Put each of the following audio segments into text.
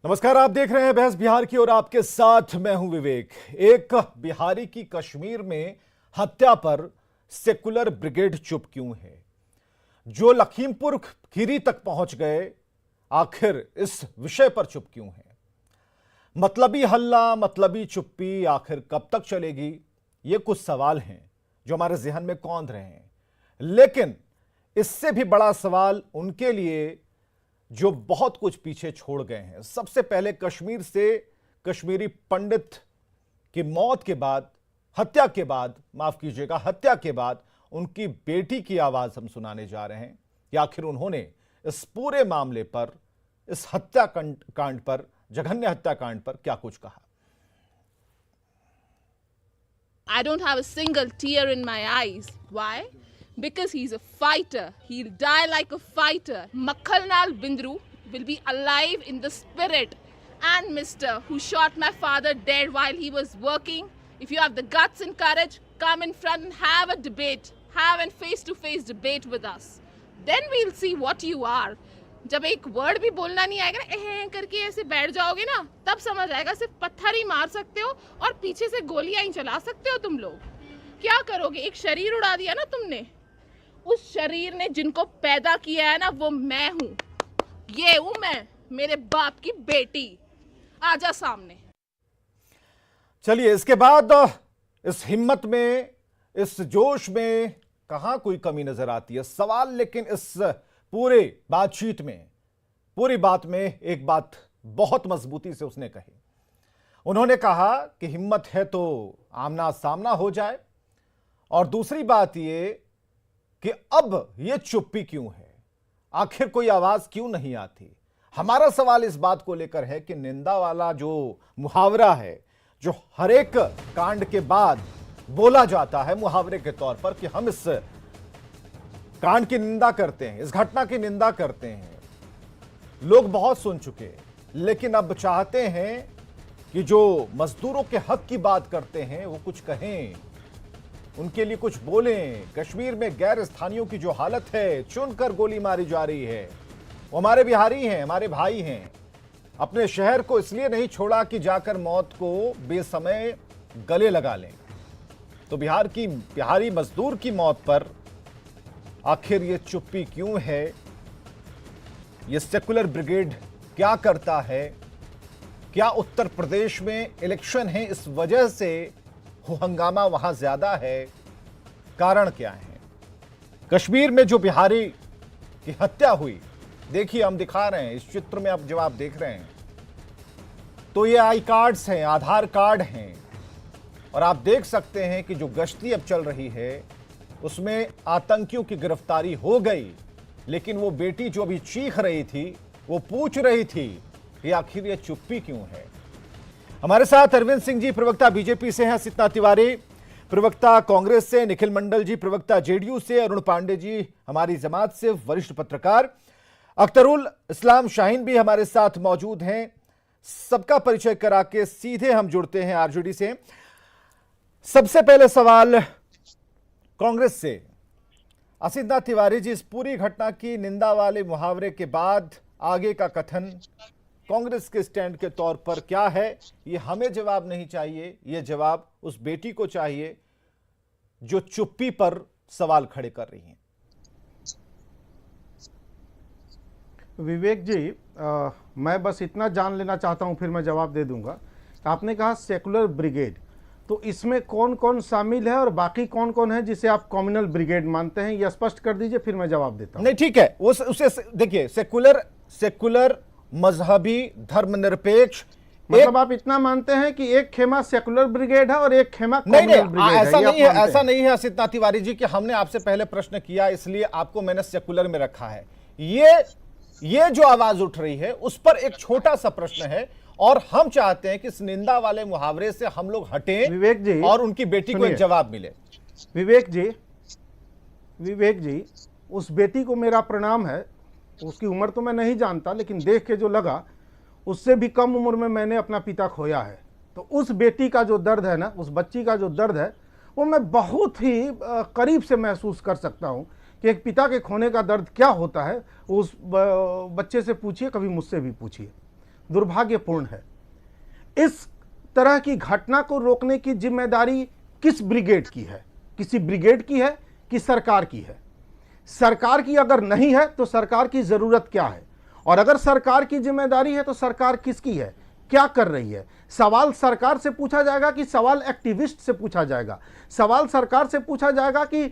नमस्कार, आप देख रहे हैं बहस बिहार की और आपके साथ मैं हूं विवेक। एक बिहारी की कश्मीर में हत्या पर सेकुलर ब्रिगेड चुप क्यों है? जो लखीमपुर खीरी तक पहुंच गए, आखिर इस विषय पर चुप क्यों है? मतलबी हल्ला, मतलबी चुप्पी आखिर कब तक चलेगी? ये कुछ सवाल हैं जो हमारे जहन में कौंध रहे हैं। लेकिन इससे भी बड़ा सवाल उनके लिए जो बहुत कुछ पीछे छोड़ गए हैं। सबसे पहले कश्मीर से कश्मीरी पंडित की मौत के बाद, हत्या के बाद, माफ कीजिएगा, हत्या के बाद उनकी बेटी की आवाज हम सुनाने जा रहे हैं कि आखिर उन्होंने इस पूरे मामले पर, इस हत्याकांड पर, जघन्य हत्याकांड पर क्या कुछ कहा। I don't have a single tear in my eyes. Why? Because he's a fighter. He'll die like a fighter. Makhalnal Bindru will be alive in the spirit. And Mr. who shot my father dead while he was working, if you have the guts and courage, come in front and have a debate. Have a face-to-face debate with us. Then we'll see what you are. जब एक word भी बोलना नहीं आएगा ना, एह करके ऐसे बैठ जाओगे ना, तब समझ आएगा सिर्फ पत्थर ही मार सकते हो और पीछे से गोलियां ही चला सकते हो तुम लोग। क्या करोगे? एक शरीर उड़ा दिया ना तुमने। उस शरीर ने जिनको पैदा किया है ना, वो मैं हूँ। ये हूँ मैं, मेरे बाप की बेटी। आजा सामने। चलिए, इसके बाद इस हिम्मत में, इस जोश में कहां कोई कमी नजर आती है? सवाल लेकिन इस पूरे बातचीत में, पूरी बात में एक बात बहुत मजबूती से उसने कही। उन्होंने कहा कि हिम्मत है तो आमना सामना हो जाए, और दूसरी बात ये कि अब ये चुप्पी क्यों है? आखिर कोई आवाज क्यों नहीं आती? हमारा सवाल इस बात को लेकर है कि निंदा वाला जो मुहावरा है, जो हर एक कांड के बाद बोला जाता है मुहावरे के तौर पर कि हम इस कांड की निंदा करते हैं, इस घटना की निंदा करते हैं, लोग बहुत सुन चुके, लेकिन अब चाहते हैं कि जो मजदूरों के हक की बात करते हैं वो कुछ कहें, उनके लिए कुछ बोलें। कश्मीर में गैर स्थानियों की जो हालत है, चुनकर गोली मारी जा रही है, वो हमारे बिहारी हैं, हमारे भाई हैं। अपने शहर को इसलिए नहीं छोड़ा कि जाकर मौत को बेसमय गले लगा लें। तो बिहारी मजदूर की मौत पर आखिर ये चुप्पी क्यों है? ये सेकुलर ब्रिगेड क्या करता है? क्या उत्तर प्रदेश में इलेक्शन है, इस वजह से हंगामा वहां ज्यादा है? कारण क्या है? कश्मीर में जो बिहारी की हत्या हुई, देखिए हम दिखा रहे हैं इस चित्र में, अब जब आप देख रहे हैं तो ये आई कार्ड्स हैं, आधार कार्ड हैं, और आप देख सकते हैं कि जो गश्ती अब चल रही है उसमें आतंकियों की गिरफ्तारी हो गई। लेकिन वो बेटी जो अभी चीख रही थी, वो पूछ रही थी कि आखिर ये चुप्पी क्यों है। हमारे साथ अरविंद सिंह जी प्रवक्ता बीजेपी से हैं, सीता तिवारी प्रवक्ता कांग्रेस से, निखिल मंडल जी प्रवक्ता जेडीयू से, अरुण पांडे जी हमारी जमात से वरिष्ठ पत्रकार, अख्तरुल इस्लाम शाहीन भी हमारे साथ मौजूद हैं। सबका परिचय करा के सीधे हम जुड़ते हैं आरजेडी से। सबसे पहले सवाल कांग्रेस से, सीता तिवारी जी, इस पूरी घटना की निंदा वाले मुहावरे के बाद आगे का कथन कांग्रेस के स्टैंड के तौर पर क्या है? ये हमें जवाब नहीं चाहिए, ये जवाब उस बेटी को चाहिए जो चुप्पी पर सवाल खड़े कर रही हैं। विवेक जी, मैं बस इतना जान लेना चाहता हूं, फिर मैं जवाब दे दूंगा। आपने कहा सेकुलर ब्रिगेड, तो इसमें कौन कौन शामिल है और बाकी कौन कौन है जिसे आप कम्युनल ब्रिगेड मानते हैं? यह स्पष्ट कर दीजिए, फिर मैं जवाब देता हूं। नहीं, ठीक है, उसे देखिए, सेकुलर मजहबी धर्मनिरपेक्ष, मतलब आप इतना मानते हैं कि एक खेमा सेकुलर ब्रिगेड है और एक खेमा नहीं, कम्युनल ब्रिगेड है? ऐसा नहीं है सीता तिवारी जी कि हमने आपसे पहले प्रश्न किया इसलिए आपको मैंने सेकुलर में रखा है। ये जो आवाज उठ रही है उस पर एक छोटा सा प्रश्न है, और हम चाहते हैं कि इस निंदा वाले मुहावरे से हम लोग हटें, विवेक जी, और उनकी बेटी को एक जवाब मिले। विवेक जी, उस बेटी को मेरा प्रणाम है। उसकी उम्र तो मैं नहीं जानता, लेकिन देख के जो लगा, उससे भी कम उम्र में मैंने अपना पिता खोया है। तो उस बेटी का जो दर्द है ना, उस बच्ची का जो दर्द है, वो मैं बहुत ही करीब से महसूस कर सकता हूँ कि एक पिता के खोने का दर्द क्या होता है। उस बच्चे से पूछिए, कभी मुझसे भी पूछिए। दुर्भाग्यपूर्ण है। इस तरह की घटना को रोकने की जिम्मेदारी किस ब्रिगेड की है? किसी ब्रिगेड की है कि सरकार की है? सरकार की अगर नहीं है तो सरकार की जरूरत क्या है? और अगर सरकार की जिम्मेदारी है तो सरकार किसकी है, क्या कर रही है? सवाल सरकार से पूछा जाएगा कि सवाल एक्टिविस्ट से पूछा जाएगा? सवाल सरकार से पूछा जाएगा कि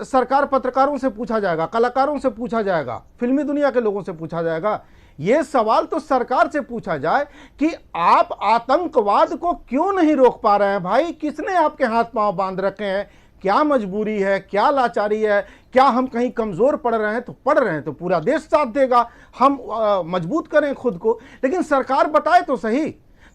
सरकार पत्रकारों से पूछा जाएगा, कलाकारों से पूछा जाएगा, फिल्मी दुनिया के लोगों से पूछा जाएगा? यह सवाल तो सरकार से पूछा जाए कि आप आतंकवाद को क्यों नहीं रोक पा रहे हैं भाई? किसने आपके हाथ पांव बांध रखे हैं? क्या मजबूरी है, क्या लाचारी है? क्या हम कहीं कमजोर पड़ रहे हैं? तो पड़ रहे हैं तो पूरा देश साथ देगा, हम मजबूत करें खुद को, लेकिन सरकार बताए तो सही।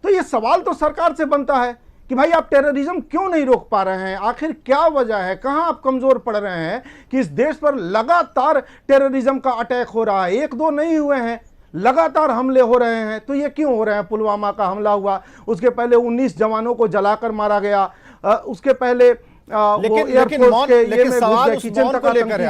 तो ये सवाल तो सरकार से बनता है कि भाई आप टेररिज्म क्यों नहीं रोक पा रहे हैं? आखिर क्या वजह है? कहां आप कमजोर पड़ रहे हैं कि इस देश पर लगातार टेररिज्म का अटैक हो रहा है? एक दो नहीं हुए हैं, लगातार हमले हो रहे हैं। तो ये क्यों हो रहे हैं? पुलवामा का हमला हुआ, उसके पहले 19 जवानों को जलाकर मारा गया, उसके पहले लेकिन सवाल उस मौन को लेकर है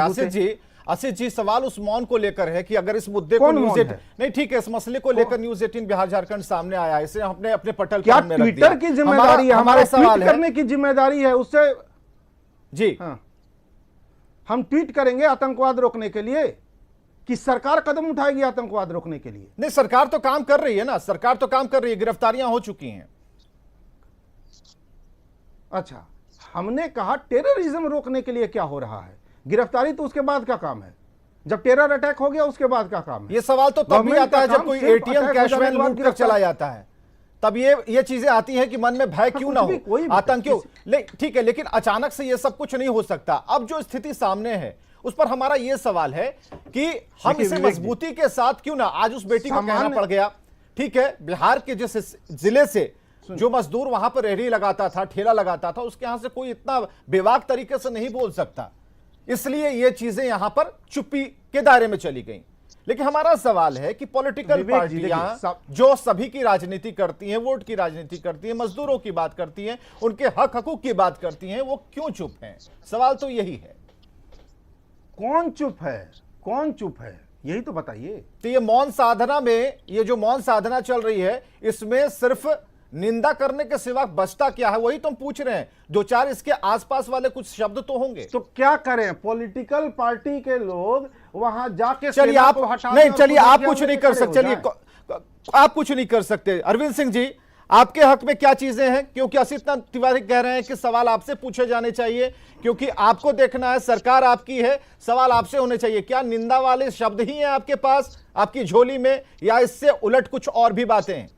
आसिफ जी, सवाल उस मौन को लेकर है कि अगर इस मुद्दे को न्यूज़ 18 नहीं, ठीक है, इस मसले को लेकर न्यूज़ 18 बिहार झारखंड सामने आया, इसे हमने अपने पटल क्या पर रख दिया। ट्विटर की जिम्मेदारी है, हमारा सवाल करने की जिम्मेदारी है उससे जी। हाँ, हम ट्वीट करेंगे आतंकवाद रोकने के लिए कि सरकार कदम उठाएगी आतंकवाद रोकने के लिए? नहीं, सरकार तो काम कर रही है ना, सरकार तो काम कर रही है, गिरफ्तारियां हो चुकी हैं। अच्छा, हमने कहा टेररिज्म रोकने के लिए क्या हो रहा है? गिरफ्तारी तो उसके बाद का काम है, जब टेरर अटैक हो गया उसके बाद का काम है। ये सवाल तो तब भी आता है जब कोई एटीएम कैश वैन लूट कर चला जाता है, तब ये चीजें आती हैं कि मन में भय क्यों ना हो, आतंक क्यों। ठीक है, लेकिन अचानक से ये सब कुछ नहीं हो सकता। अब जो स्थिति सामने है उस पर हमारा ये सवाल है कि हम इसे मजबूती के साथ क्यों ना, आज उस बेटी को कहना पड़ गया, ठीक है, बिहार के जिस जिले से जो मजदूर वहां पर रेहड़ी लगाता था, ठेला लगाता था, उसके यहां से कोई इतना बेबाक तरीके से नहीं बोल सकता, इसलिए ये चीजें यहां पर चुप्पी के दायरे में चली गई। लेकिन हमारा सवाल है कि पॉलिटिकल पार्टियां जो सभी की राजनीति करती हैं, वोट की राजनीति करती हैं, मजदूरों की बात करती हैं, उनके हक हकूक की बात करती हैं, वो क्यों चुप हैं? सवाल तो यही है। कौन चुप है? कौन चुप है, यही तो बताइए। तो ये मौन साधना में, ये जो मौन साधना चल रही है, इसमें सिर्फ निंदा करने के सिवा बचता क्या है? वही तुम पूछ रहे हैं। दो चार इसके आसपास वाले कुछ शब्द तो होंगे। तो क्या करें? पॉलिटिकल पार्टी के लोग वहां जाके चलिए आप नहीं, चलिए आप कुछ नहीं कर सकते, चलिए आप कुछ नहीं कर सकते। अरविंद सिंह जी, आपके हक में क्या चीजें हैं? क्योंकि असित तिवारी कह रहे हैं कि सवाल आपसे पूछे जाने चाहिए, क्योंकि आपको देखना है, सरकार आपकी है, सवाल आपसे होने चाहिए। क्या निंदा वाले शब्द ही हैं आपके पास, आपकी झोली में, या इससे उलट कुछ और भी बातें हैं?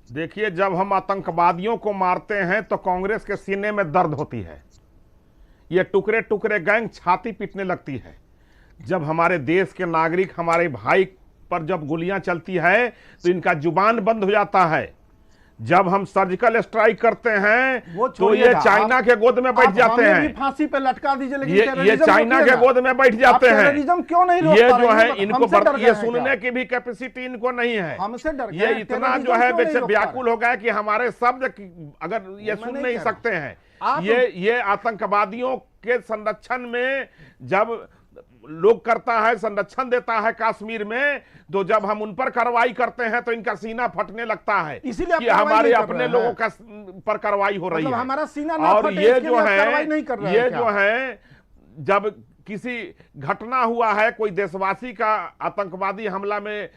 देखिए, जब हम आतंकवादियों को मारते हैं तो कांग्रेस के सीने में दर्द होती है, ये टुकड़े टुकड़े गैंग छाती पीटने लगती है। जब हमारे देश के नागरिक, हमारे भाई पर जब गोलियां चलती है तो इनका जुबान बंद हो जाता है। जब हम सर्जिकल स्ट्राइक करते हैं तो ये चाइना के गोद में बैठ जाते हैं, फांसी पे लटका दीजिए, लेकिन ये चाइना के गोद में बैठ जाते हैं। टेररिज्म क्यों नहीं रोक ये पा रहे जो हैं? है, इनको ये सुनने की भी कैपेसिटी इनको नहीं है। हमसे डर ये इतना जो है व्याकुल हो गया कि हमारे शब्द अगर ये सुन नहीं सकते हैं। ये आतंकवादियों के संरक्षण में जब लोग करता है, संरक्षण देता है कश्मीर में, तो जब हम उन पर कार्रवाई करते हैं तो इनका सीना फटने लगता है, इसीलिए कि हमारे अपने लोगों का पर कार्रवाई हो रही है। हमारा सीना ना और फटे, ये इसके जो लिए है, कार्रवाई नहीं कर रहे ये हैं जो क्या? है, जब किसी घटना हुआ है, कोई देशवासी का आतंकवादी हमला में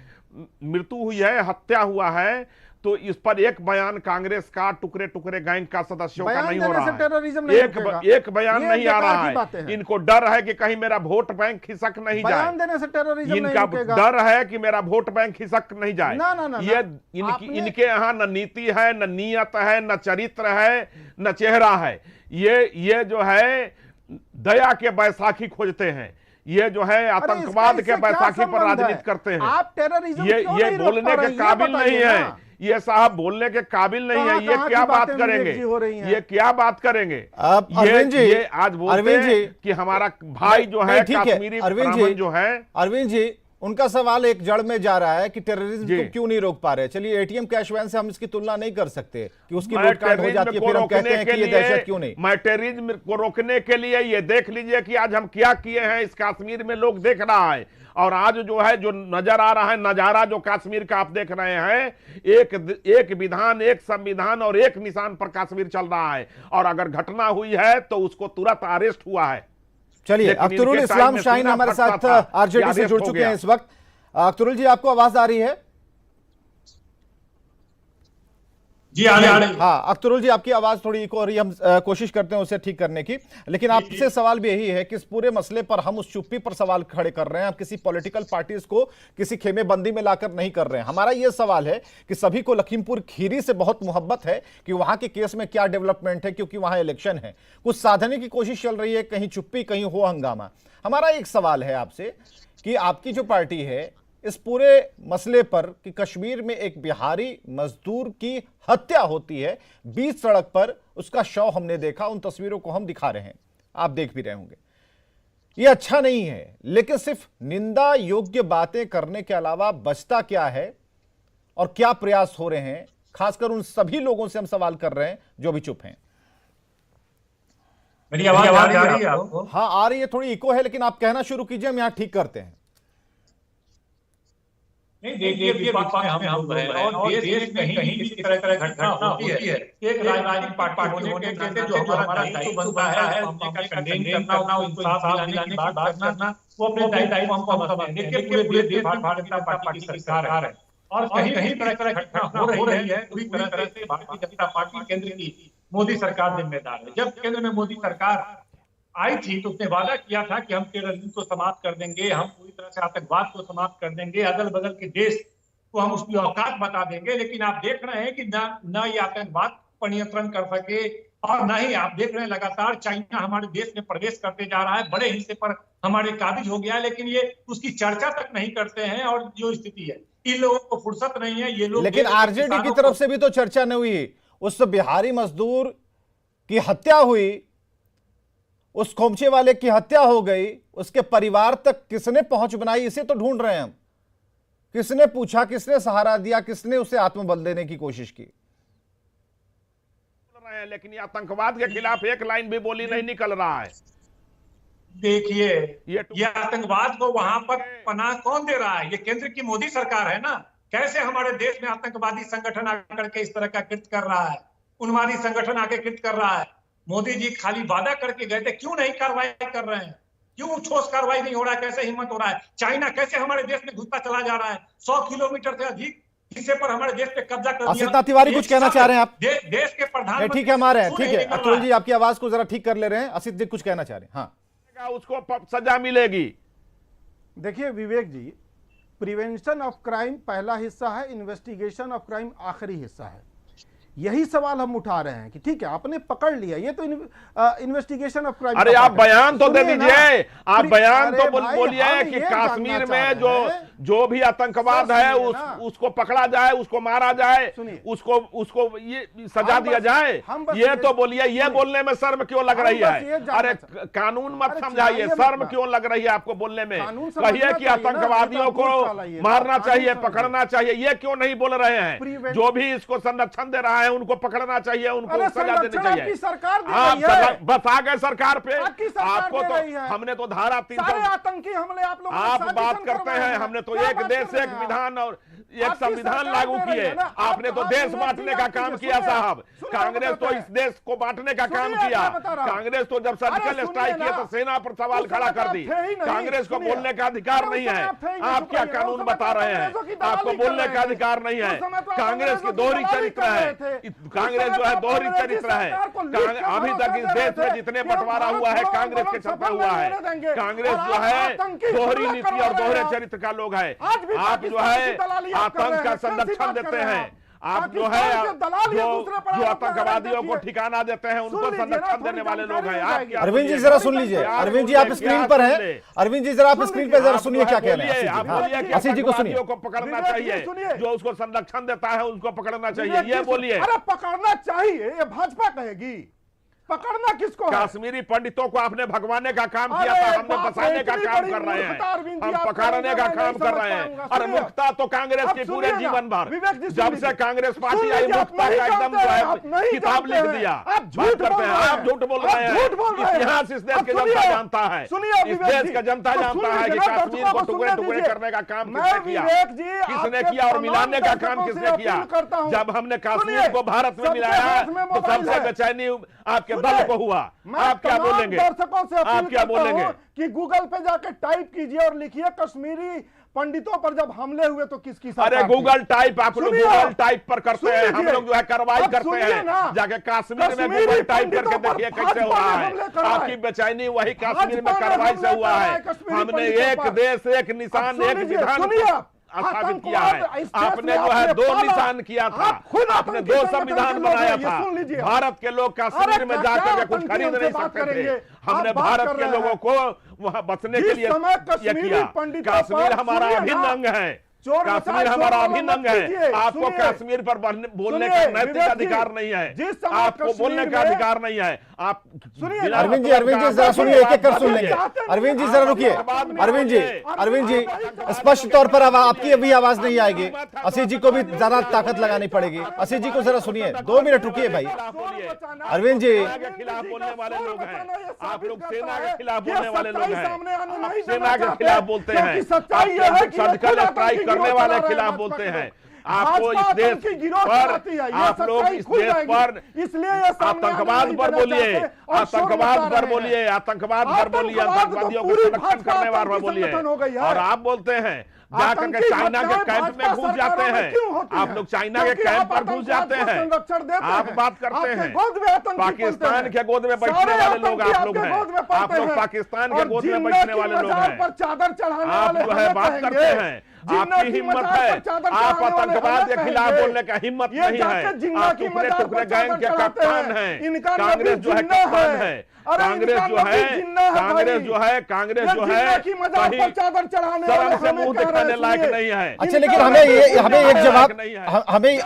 मृत्यु हुई है, हत्या हुआ है, तो इस पर एक बयान कांग्रेस का, टुकड़े टुकड़े गैंग का सदस्यों का नहीं हो रहा है। एक बयान नहीं आ रहा है। इनको डर है कि कहीं मेरा वोट बैंक खिसक नहीं जाए, बयान देने से टेररिज्म इनका डर है कि मेरा वोट बैंक खिसक नहीं जाए। ये इनके यहाँ न नीति है, न नियत है, न चरित्र है, न चेहरा है। ये जो है दया के बैसाखी खोजते हैं, ये जो है आतंकवाद के बैसाखी पर राजनीति करते हैं। आप टेररिज्म ये बोलने के काबिल नहीं है, ये साहब बोलने के काबिल नहीं है। ये क्या बात करेंगे? ये क्या बात करेंगे? ये आज बोलते हैं कि हमारा भाई जो है कश्मीरी ब्राह्मण जो है। अरविंद जी, उनका सवाल एक जड़ में जा रहा है कि टेररिज्म जी। को क्यों नहीं रोक पा रहे। चलिए एटीएम कैश वैन से हम इसकी तुलना नहीं कर सकते कि उसकी मैं लूटकाट हो टेररिज्म जाती है, को फिर हम कहते रोकने हैं के कि ये लिए- दहशत क्यों नहीं। मैं टेररिज्म को रोकने के लिए ये देख लीजिए कि आज हम क्या किए हैं इस कश्मीर में, लोग देख रहा है। और आज जो है जो नजर आ रहा है नजारा जो कश्मीर का आप देख रहे हैं, एक विधान, एक संविधान और एक निशान पर कश्मीर चल रहा है। और अगर घटना हुई है तो उसको तुरंत अरेस्ट हुआ है। चलिए लेकिन अख्तरुल इनके इस्लाम टाइम में शाहीन सीना हमारे फटता साथ था, आरजेडी ये से अरेस्ट जुड़ हो चुके गया। हैं इस वक्त। अख्तरुल जी आपको आवाज आ रही है? जी आ रही। हाँ अख्तरुल जी आपकी आवाज थोड़ी इको हो रही है, हम कोशिश करते हैं उसे ठीक करने की। लेकिन आपसे सवाल भी यही है कि इस पूरे मसले पर हम उस चुप्पी पर सवाल खड़े कर रहे हैं, हम किसी पॉलिटिकल पार्टीज को किसी खेमेबंदी में लाकर नहीं कर रहे हैं। हमारा यह सवाल है कि सभी को लखीमपुर खीरी से बहुत मोहब्बत है कि वहां के केस में क्या डेवलपमेंट है, क्योंकि वहां इलेक्शन है, कुछ साधने की कोशिश चल रही है, कहीं चुप्पी कहीं हो हंगामा। हमारा एक सवाल है आपसे कि आपकी जो पार्टी है इस पूरे मसले पर कि कश्मीर में एक बिहारी मजदूर की हत्या होती है बीच सड़क पर, उसका शव हमने देखा, उन तस्वीरों को हम दिखा रहे हैं, आप देख भी रहे होंगे। यह अच्छा नहीं है, लेकिन सिर्फ निंदा योग्य बातें करने के अलावा बचता क्या है और क्या प्रयास हो रहे हैं, खासकर उन सभी लोगों से हम सवाल कर रहे हैं जो भी चुप हैं। मेरी आवाज आ रही है आपको? हाँ आ रही है, थोड़ी इको है, लेकिन आप कहना शुरू कीजिए, हम यहां ठीक करते हैं। नहीं देखिए विपक्ष में हम लोग हैं और देश में कहीं भी इस तरह घटना होती है, एक राजनीतिक पार्टी होने के नाते जो हमारा दायित्व बनता है मामले का कंडेम करना, उसको इंसाफ दिलाने की बात करना, वो अपने दायित्व हम समझते हैं। देखिए पूरे देश में भारतीय जनता पार्टी की सरकार है और कहीं कहीं तरह घटना हो रही है, पूरी तरह से भारतीय जनता पार्टी केंद्र की मोदी सरकार जिम्मेदार है। जब केंद्र में मोदी सरकार आई थी तो उसने वादा किया था कि हम टेररिज्म को समाप्त कर देंगे, हम पूरी तरह से आतंकवाद को समाप्त कर देंगे, अदल बदल के देश को हम उसकी औकात बता देंगे। लेकिन आप देख रहे हैं कि न ये आतंकवाद पर नियंत्रण कर सके और न ही आप देख रहे हैं लगातार चाइना हमारे देश में प्रवेश करते जा रहा है, बड़े हिस्से पर हमारे काबिज हो गया, लेकिन ये उसकी चर्चा तक नहीं करते हैं। और जो स्थिति है इन लोगों को फुर्सत नहीं है, ये लोग लेकिन आरजेडी की तरफ से भी तो चर्चा नहीं हुई। उस बिहारी मजदूर की हत्या हुई, उस खोमचे वाले की हत्या हो गई, उसके परिवार तक किसने पहुंच बनाई, इसे तो ढूंढ रहे हैं हम। किसने पूछा, किसने सहारा दिया, किसने उसे आत्मबल देने की कोशिश की। लेकिन ये आतंकवाद के खिलाफ एक लाइन भी बोली नहीं निकल रहा है। देखिए ये आतंकवाद को वहां पर पनाह कौन दे रहा है? ये केंद्र की मोदी सरकार है ना। कैसे हमारे देश में आतंकवादी संगठन आकर के इस तरह का कृत्य कर रहा है, उन्मादी संगठन आके कृत्य कर रहा है। मोदी जी खाली वादा करके गए थे, क्यों नहीं कार्रवाई कर रहे हैं? क्यों ठोस कार्रवाई नहीं हो रहा है? कैसे हिम्मत हो रहा है? चाइना कैसे हमारे देश में घुसता चला जा रहा है? 100 किलोमीटर से अधिक हिस्से पर हमारे देश पे कब्जा कर दिया। असित तिवारी कुछ कहना चाह रहे हैं आप? देश के प्रधान, ठीक है, हमारे ठीक है अतुल जी, आपकी आवाज को जरा ठीक कर ले रहे हैं। असित जी कुछ कहना चाह रहे हैं। हाँ उसको सजा मिलेगी। देखिए विवेक जी, प्रिवेंशन ऑफ क्राइम पहला हिस्सा है, इन्वेस्टिगेशन ऑफ क्राइम आखिरी हिस्सा है। यही सवाल हम उठा रहे हैं कि ठीक है आपने पकड़ लिया, ये तो इन्वेस्टिगेशन ऑफ क्राइम। अरे आप बयान तो दे दीजिए, आप बयान तो बोलिए कि कश्मीर में जो भी आतंकवाद है उसको पकड़ा जाए, उसको मारा जाए, उसको ये सजा दिया जाए। ये तो बोलिए, ये बोलने में शर्म क्यों लग रही है? अरे कानून मत समझाइए, शर्म क्यों लग रही है आपको बोलने में? कहिए कि आतंकवादियों को मारना चाहिए, पकड़ना चाहिए, ये क्यों नहीं बोल रहे हैं? जो भी इसको संरक्षण दे रहा है उनको पकड़ना चाहिए, उनको सजा देनी चाहिए। आप बस आ गए सरकार पे, आपको तो हमने तो धारा 300 आतंकी हमले आप बात करते हैं, हमने तो एक देश एक विधान और एक संविधान लागू किए। आपने तो देश बांटने का काम किया साहब। कांग्रेस तो इस देश को बांटने का काम किया। कांग्रेस तो जब सर्जिकल स्ट्राइक किया तो सेना पर सवाल खड़ा कर दी। कांग्रेस को बोलने का अधिकार नहीं है। आप क्या कानून बता रहे हैं? आपको बोलने का अधिकार नहीं है। कांग्रेस की दोहरी चरित्र है, कांग्रेस जो है दोहरी चरित्र है। अभी तक इस देश में जितने बंटवारा हुआ है कांग्रेस के चलते हुआ है। कांग्रेस जो है दोहरी नीति और दोहरे चरित्र का लोग है। आप जो है आतंक का संरक्षण देते हैं, आप जो है जो आतंकवादियों को ठिकाना देते हैं उनको संरक्षण देने वाले लोग हैं। अरविंद जी जरा सुन लीजिए, अरविंद जी आप स्क्रीन पर हैं, अरविंद जी जरा आप स्क्रीन पर जरा सुनिए क्या कह रहे हैं। आप बोलिए कि असित जी को सुनिए। को पकड़ना चाहिए, जो उसको संरक्षण देता है उनको पकड़ना चाहिए, ये बोलिए। अरे पकड़ना चाहिए ये भाजपा कहेगी, पकड़ना किसको है? कश्मीरी पंडितों को आपने भगवाने का काम किया अरे था, हमने बाप रे, बसाने का इतनी काम बड़ी कर रहे हैं, मूर्खता अरविंद जी, हम आप पकड़ने का मैं काम नहीं कर समझ रहे हैं। पाऊंगा। और सुनिए, मुक्ता तो कांग्रेस अब की पूरे सुनिए ना, जीवन भर, विवेक जी जब से सुनिए। कांग्रेस पार्टी सुनिए आई, जी, आप मुक्ता नहीं का एकदम जानते जो हैं, है आप नहीं किताब लिख जानते हैं, दिया। आप झूठ बात करते बोल हैं, रहे आप हैं, झूठ बोल आप रहे हैं। झूठ बोल रहे हैं। इतिहास इस देश अब की सुनिए, जनता जानता है, सुनिए इस विवेक देश जी, का जनता अब जानता सुन है कि लीजिए ना, कश्मीर को दर्शकों टुकड़े सुनने टुकड़े दीजिए। करने का काम मैं किसने किया, विवेक जी, किसने आपके किया, और तमाम मिलाने का काम दर्शकों किसने से किया? अपील करता हूं। जब हमने कश्मीर सुनिए, को भारत में सबके मिलाया हाथ में तो मोबाइल सबसे है। बेचैनी आपके सुनिए, दल को हुआ। मैं आप क्या तमाम बोलेंगे? दर्शकों से आप अपील क्या करता बोलेंगे? हूं कि गूगल पे जाके टाइप कीजिए और लिखिए कश्मीरी पंडितों पर जब हमले हुए तो किसकी सरकार अरे थी? गूगल टाइप, आप लोग सुनिए, गूगल टाइप पर करते सुन हैं, हम लीजिए। लोग जो है कार्रवाई अब करते सुनिए हैं। ना, जाके कश्मीर में कश्मीरी गूगल टाइप करके पंडितों पर देखिए कैसे हो भाजपा रहा ने है। हमले करा है। आपकी बेचैनी वही कश्मीर में भाजपा ने कार्रवाई से हमले हुआ करा है। है कश्मीरी हमने पंडितों एक पर। देश, एक निशान, अब एक सुनिए, विधान सुनिए, स्थापित किया आतंकवाद है। इस देश आपने में जो है आपने 2 पाला। निशान किया था, आप खुद आपने आतंकी 2 संगठन संविधान के लोग बनाया हैं, ये था। सुन लीजिए। भारत के लोग कश्मीर में जाकर के कुछ खरीद नहीं सकते थे, हमने भारत के लोगों को वहां बसने के लिए ये किया। कश्मीर हमारा अभिन्न अंग है, कश्मीर हमारा अभिन्न अंग है। आपको कश्मीर पर बोलने का नैतिक अधिकार नहीं है, आपको बोलने का अधिकार नहीं है। आप अरविंद जी जरा सुनिए, एक एक कर सुन लेंगे। अरविंद जी जरा रुकिए, अरविंद जी स्पष्ट तौर पर आपकी अभी आवाज नहीं आएगी, असीस जी को भी ज्यादा ताकत लगानी पड़ेगी। असीस जी को जरा सुनिए, 2 मिनट रुकिए भाई। अरविंद जी के खिलाफ बोलने वाले लोग हैं, आप लोग सेना के खिलाफ बोलने वाले लोग हैं, आप सेना के खिलाफ बोलते हैं, सर्जिकल स्ट्राइक करने वाले खिलाफ बोलते हैं। आपको इस देश पर, आप लोग इस देश पर इसलिए आतंकवाद पर बोलिए, आतंकवाद पर बोलिए, आतंकवाद पर बोलिए, आतंकवादियों को संरक्षण करने वाले बोलिए। और आप बोलते हैं जाकर के चाइना के कैंप में घुस जाते हैं, आप लोग चाइना के कैंप पर घुस जाते हैं, आप बात करते हैं पाकिस्तान के गोद में बैठने वाले लोग आप लोग हैं, आप लोग पाकिस्तान के गोद में बैठने वाले लोग हैं, आप जो है बात करते हैं। आपकी हिम्मत है, आप आतंकवाद के खिलाफ बोलने का हिम्मत नहीं है। आप टुकड़े टुकड़े गैंग के कप्तान हैं, कांग्रेस जो है कप्तान है, कांग्रेस जो है शर्म से मुंह दिखाने लायक नहीं है। अच्छा, लेकिन हमें एक जवाब,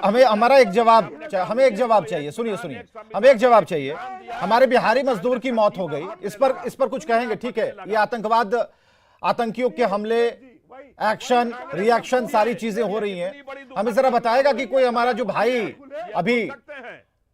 हमें हमारा एक जवाब चाहिए। सुनिए, हमें एक जवाब चाहिए। हमारे बिहारी मजदूर की मौत हो गई, इस पर कुछ कहेंगे? ठीक है, ये आतंकवाद, आतंकियों के हमले, एक्शन, रिएक्शन, सारी चीजें हो रही हैं। हमें जरा बताएगा कि कोई हमारा जो भाई अभी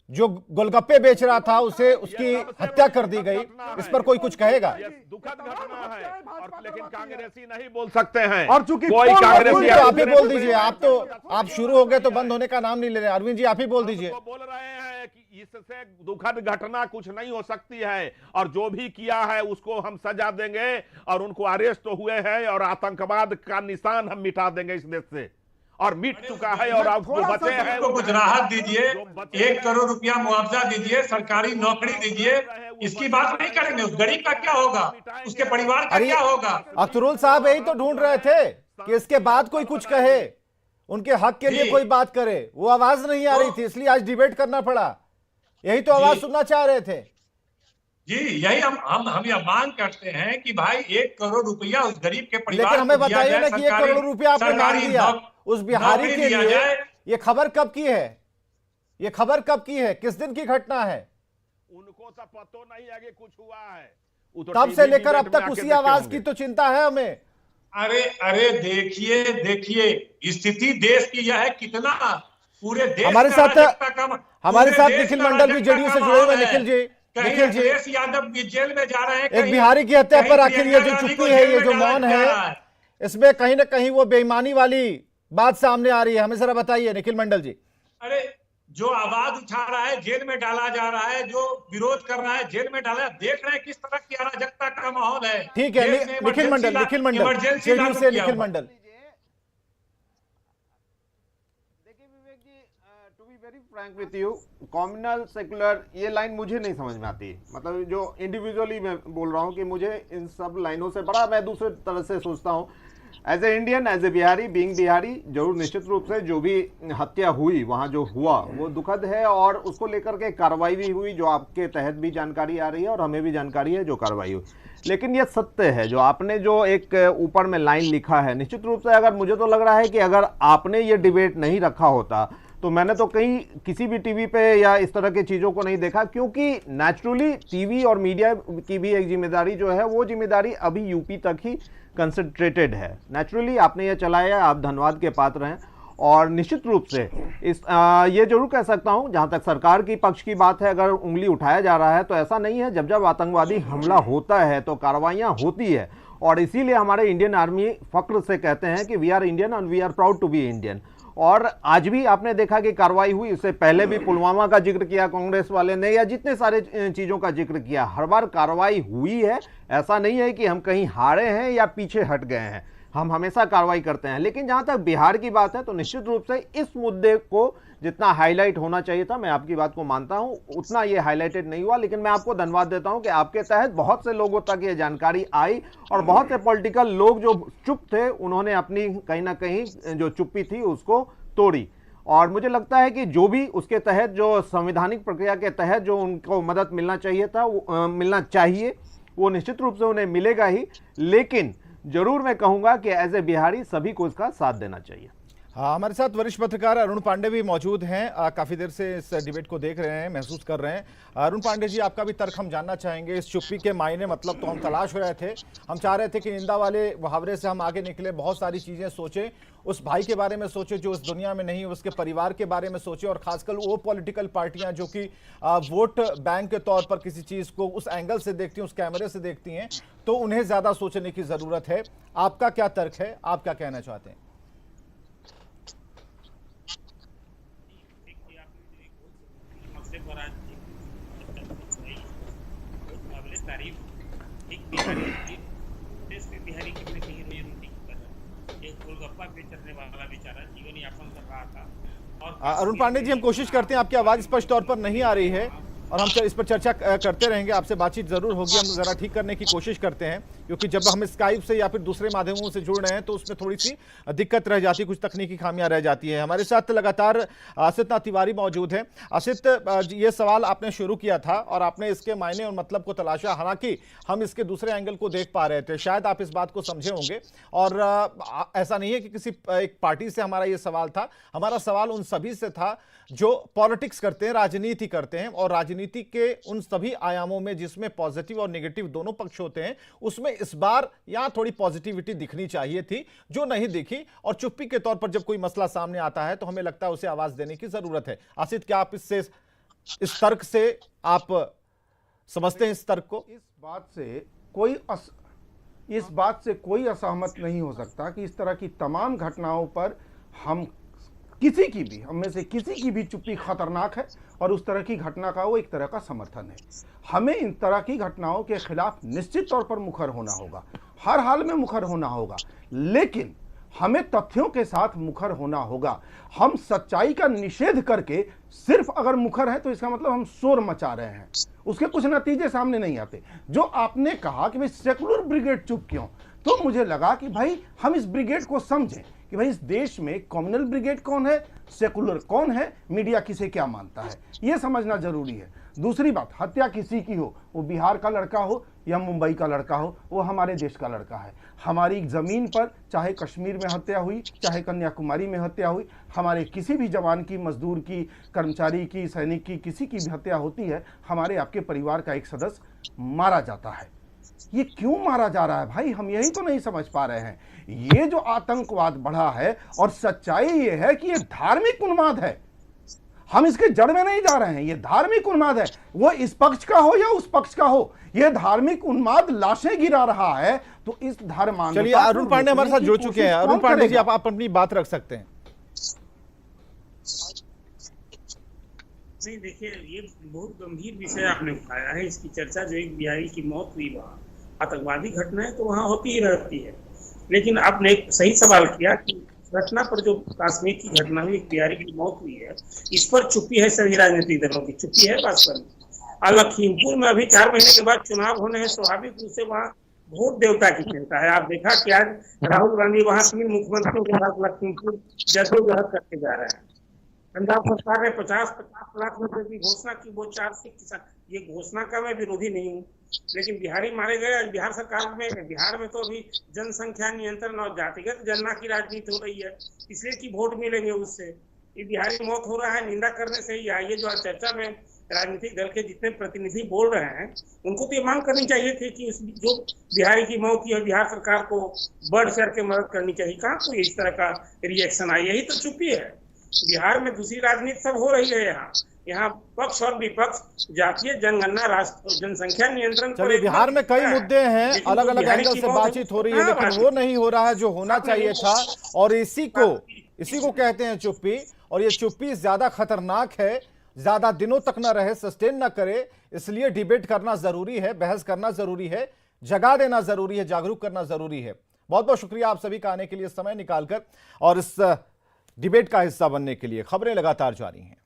जो गोलगप्पे बेच रहा था, उसे उसकी हत्या कर दी गई, इस पर कोई कुछ कहेगा? दुखद घटना है, और लेकिन कांग्रेसी नहीं बोल सकते हैं, और चूंकि कोई कांग्रेसी तो आप ही बोल दीजिए। आप शुरू हो गए तो बंद होने का नाम नहीं ले रहे। अरविंद जी आप ही बोल दीजिए। बोल रहे हैं कि इससे दुखद घटना कुछ नहीं हो सकती है, और जो भी किया है उसको हम सजा देंगे, और उनको अरेस्ट तो हुए हैं, और आतंकवाद का निशान हम मिटा देंगे इस देश से, और मिट चुका है। और आप जो बचे हैं उनको कुछ राहत दीजिए, 1 करोड़ रुपया मुआवजा दीजिए, सरकारी नौकरी दीजिए। इसकी बात नहीं करेंगे, उस गरीब का क्या होगा, उसके परिवार का क्या होगा? अख्तरुल साहब यही तो ढूंढ रहे थे कि इसके बाद कोई कुछ कहे, उनके हक के लिए कोई बात करे। वो आवाज नहीं आ रही थी, इसलिए आज डिबेट करना पड़ा। यही तो आवाज सुनना चाह रहे थे जी। यही हम यह मांग करते हैं कि भाई 1 करोड़ रुपया उस गरीब के परिवार लेकिन हमें को दिया बताइए जाए, ना कि 1 करोड़ रुपया आपने मांग दिया उस बिहारी नौकरी के दिया लिए। जाए। ये खबर कब की है? ये खबर कब की है? किस दिन की घटना है? उनको तो पता नहीं है कि कुछ हुआ है, वो तो तब से टीवी लेकर अब डिबेट में तक आके उसी देखे आवाज होंगे। की तो चिंता है हमें। अरे देखिए स्थिति देश की यह है, कितना पूरे देश हमारे का साथ अराजकता का- हमारे पूरे साथ देश निखिल का मंडल भी अराजकता जेडीयू से का जुड़े हुए। माहौल है। निखिल जी, कहीं निखिल जी, अखिलेश यादव भी जेल में जा रहे हैं, एक कहीं- बिहारी की हत्या कहीं पर आखिर ये प्रियंका जो गांधी चुप्पी को है, जेल ये में जो डाला मौन जा है, रहा है। इसमें कहीं ना कहीं वो बेईमानी वाली बात सामने आ रही है। हमें जरा बताइए निखिल मंडल जी। अरे जो आवाज उठा रहा है जेल में डाला जा रहा है, जो विरोध कर रहा है जेल में डाला, देख रहे हैं किस तरह की अराजकता का माहौल है। ठीक है, देश में निखिल मंडल इमरजेंसी जेडीयू लागू से किया निखिल हुआ। मंडल। देखिए Vivek ji, to be very frank with you, communal secular ये लाइन मुझे नहीं समझ में आती। मतलब जो इंडिविजुअली मैं बोल रहा हूँ कि मुझे इन सब लाइनों से बड़ा मैं दूसरे तरह से सोचता हूँ। As a Indian, as a Bihari, being Bihari, जरूर निश्चित रूप से जो भी हत्या हुई, वहाँ जो हुआ वो दुखद है, और उसको लेकर के कार्रवाई भी हुई, जो आपके तहत भी जानकारी आ रही है और हमें भी जानकारी है जो कार्रवाई हुई। लेकिन ये सत्य है जो आपने जो एक ऊपर में लाइन लिखा है, निश्चित रूप से अगर मुझे तो लग रहा है कि अगर आपने ये डिबेट नहीं रखा होता तो मैंने तो कहीं किसी भी टीवी पे या इस तरह की चीज़ों को नहीं देखा, क्योंकि नेचुरली टीवी और मीडिया की भी एक जिम्मेदारी जो है वो जिम्मेदारी अभी यूपी तक ही कंसंट्रेटेड है। नेचुरली आपने ये चलाया, आप धन्यवाद के पात्र हैं। और निश्चित रूप से ये जरूर कह सकता हूं, जहां तक सरकार की पक्ष की बात है, अगर उंगली उठाया जा रहा है तो ऐसा नहीं है। जब जब आतंकवादी हमला होता है तो कार्रवाइयां होती है, और इसीलिए हमारे इंडियन आर्मी फक्र से कहते हैं कि we are Indian and we are proud to be Indian. और आज भी आपने देखा कि कार्रवाई हुई, इससे पहले भी पुलवामा का जिक्र किया कांग्रेस वाले ने, या जितने सारे चीज़ों का जिक्र किया, हर बार कार्रवाई हुई है। ऐसा नहीं है कि हम कहीं हारे हैं या पीछे हट गए हैं, हम हमेशा कार्रवाई करते हैं। लेकिन जहां तक बिहार की बात है तो निश्चित रूप से इस मुद्दे को जितना हाईलाइट होना चाहिए था, मैं आपकी बात को मानता हूं, उतना ये हाईलाइटेड नहीं हुआ। लेकिन मैं आपको धन्यवाद देता हूं कि आपके तहत बहुत से लोगों तक ये जानकारी आई, और बहुत से पॉलिटिकल लोग जो चुप थे उन्होंने अपनी कहीं ना कहीं जो चुप्पी थी उसको तोड़ी। और मुझे लगता है कि जो भी उसके तहत, जो संवैधानिक प्रक्रिया के तहत जो उनको मदद मिलना चाहिए था, मिलना चाहिए, वो निश्चित रूप से उन्हें मिलेगा ही। लेकिन जरूर मैं कहूंगा कि एज ए बिहारी सभी को इसका साथ देना चाहिए। हाँ, हमारे साथ वरिष्ठ पत्रकार अरुण पांडे भी मौजूद हैं। काफी देर से इस डिबेट को देख रहे हैं, महसूस कर रहे हैं। अरुण पांडे जी, आपका भी तर्क हम जानना चाहेंगे। इस चुप्पी के मायने मतलब तो हम तलाश रहे थे, हम चाह रहे थे कि निंदा वाले मुहावरे से हम आगे निकले, बहुत सारी चीजें सोचे, उस भाई के बारे में सोचे जो इस दुनिया में नहीं, उसके परिवार के बारे में सोचे, और खासकर वो पॉलिटिकल पार्टियां जो कि वोट बैंक के तौर पर किसी चीज को उस एंगल से देखती हैं, उस कैमरे से देखती हैं, तो उन्हें ज्यादा सोचने की जरूरत है। आपका क्या तर्क है, आप क्या कहना चाहते हैं? बिहारी की मैंने कहीं रोजी कर रहा, एक गोलगप्पा बेचने वाला बेचारा जीवन यापन कर रहा था। और अरुण पांडे जी, हम कोशिश करते हैं, आपकी आवाज स्पष्ट तौर पर नहीं आ रही है, और हम इस पर चर्चा करते रहेंगे, आपसे बातचीत जरूर होगी। हम जरा ठीक करने की कोशिश करते हैं, क्योंकि जब हम स्काइप से या फिर दूसरे माध्यमों से जुड़ रहे हैं तो उसमें थोड़ी सी दिक्कत रह जाती है, कुछ तकनीकी खामियां रह जाती है। हमारे साथ लगातार आसित नाथ तिवारी मौजूद है। आसित, ये सवाल आपने शुरू किया था और आपने इसके मायने और मतलब को तलाशा, हालांकि हम इसके दूसरे एंगल को देख पा रहे थे, शायद आप इस बात को समझे होंगे। और ऐसा नहीं है कि किसी एक पार्टी से हमारा ये सवाल था, हमारा सवाल उन सभी से था जो पॉलिटिक्स करते हैं, राजनीति करते हैं, और राजनीति के उन सभी आयामों में जिसमें पॉजिटिव और नेगेटिव दोनों पक्ष होते हैं, उसमें इस बार यहां थोड़ी पॉजिटिविटी दिखनी चाहिए थी, जो नहीं दिखी। और चुप्पी के तौर पर जब कोई मसला सामने आता है तो हमें लगता है उसे आवाज देने की जरूरत है। आसित, क्या आप इस तर्क से आप समझते हैं इस तर्क को? इस बात से कोई असहमत नहीं हो सकता कि इस तरह की तमाम घटनाओं पर हम हम में से किसी की भी चुप्पी खतरनाक है, और उस तरह की घटना का वो एक तरह का समर्थन है। हमें इन तरह की घटनाओं के खिलाफ निश्चित तौर पर मुखर होना होगा, हर हाल में मुखर होना होगा, लेकिन हमें तथ्यों के साथ मुखर होना होगा। हम सच्चाई का निषेध करके सिर्फ अगर मुखर है तो इसका मतलब हम शोर मचा रहे हैं, उसके कुछ नतीजे सामने नहीं आते। जो आपने कहा कि भाई सेकुलर ब्रिगेड चुप क्यों, तो मुझे लगा कि भाई हम इस ब्रिगेड को समझें कि भाई इस देश में कम्युनल ब्रिगेड कौन है, सेकुलर कौन है, मीडिया किसे क्या मानता है, यह समझना जरूरी है। दूसरी बात, हत्या किसी की हो, वो बिहार का लड़का हो या मुंबई का लड़का हो, वो हमारे देश का लड़का है। हमारी जमीन पर चाहे कश्मीर में हत्या हुई, चाहे कन्याकुमारी में हत्या हुई, हमारे किसी भी जवान की, मजदूर की, कर्मचारी की, सैनिक की, किसी की भी हत्या होती है, हमारे आपके परिवार का एक सदस्य मारा जाता है। ये क्यों मारा जा रहा है भाई, हम यही तो नहीं समझ पा रहे हैं। ये जो आतंकवाद बढ़ा है, और सच्चाई ये है कि ये धार्मिक उन्माद है, हम इसके जड़ में नहीं जा रहे हैं, ये धार्मिक उन्माद है, वो इस पक्ष का हो या उस पक्ष का हो, ये धार्मिक उन्माद लाशें गिरा रहा है। तो इस धर्मांधता, चलिए, अरुण पांडे हमारे साथ जुड़ चुके हैं। अरुण पांडे जी, आप अपनी बात रख सकते हैं। नहीं, देखिए, ये बहुत गंभीर विषय आपने उठाया है। इसकी चर्चा, जो एक बिहारी की मौत हुई, वहाँ आतंकवादी घटना है तो वहाँ होती ही रहती है, लेकिन आपने एक सही सवाल किया कि घटना पर, जो कश्मीर की घटना हुई, एक बिहारी की मौत हुई है, इस पर चुप्पी है सभी राजनीतिक दलों की, चुप्पी है वास्तव में। और लखीमपुर में अभी 4 महीने के बाद चुनाव होने हैं, स्वाभाविक रूप से वहाँ वोट देवता की चिंता है। आप देखा कि आज राहुल गांधी वहाँ 3 मुख्यमंत्रियों के साथ लखीमपुर जद्दोजहद करके जा रहे हैं। पंजाब सरकार ने 50 लाख रुपए की घोषणा की, वो 4 से किसान, ये घोषणा का मैं विरोधी नहीं हूँ, लेकिन बिहारी मारे गए। आज बिहार सरकार में, बिहार में तो अभी जनसंख्या नियंत्रण और जातिगत जनना की राजनीति हो रही है, इसलिए कि वोट मिलेंगे उससे। ये बिहारी की मौत हो रहा है निंदा करने से या ये जो चर्चा में राजनीतिक दल के जितने प्रतिनिधि बोल रहे हैं उनको तो ये मांग करनी चाहिए थी कि जो बिहारी की मौत हुई है बिहार सरकार को बढ़ चढ़ के मदद करनी चाहिए। कहाँ कोई इस तरह का रिएक्शन आया, यही तो चुप्पी है। बिहार में दूसरी राजनीति सब हो रही है, यहाँ पक्ष और विपक्ष जातीय जनगणना राष्ट्र जनसंख्या नियंत्रण पर चलिए, बिहार में कई मुद्दे हैं, अलग अलग एंगल से बातचीत हो रही है, लेकिन वो नहीं हो रहा है जो होना चाहिए था। और इसी को कहते हैं चुप्पी। और ये चुप्पी ज्यादा खतरनाक है, ज्यादा दिनों तक ना रहे, सस्टेन ना करे। इसलिए डिबेट करना जरूरी है, बहस करना जरूरी है, जगा देना जरूरी है, जागरूक करना जरूरी है। बहुत बहुत शुक्रिया आप सभी का आने के लिए, समय निकालकर और इस डिबेट का हिस्सा बनने के लिए। खबरें लगातार जारी हैं।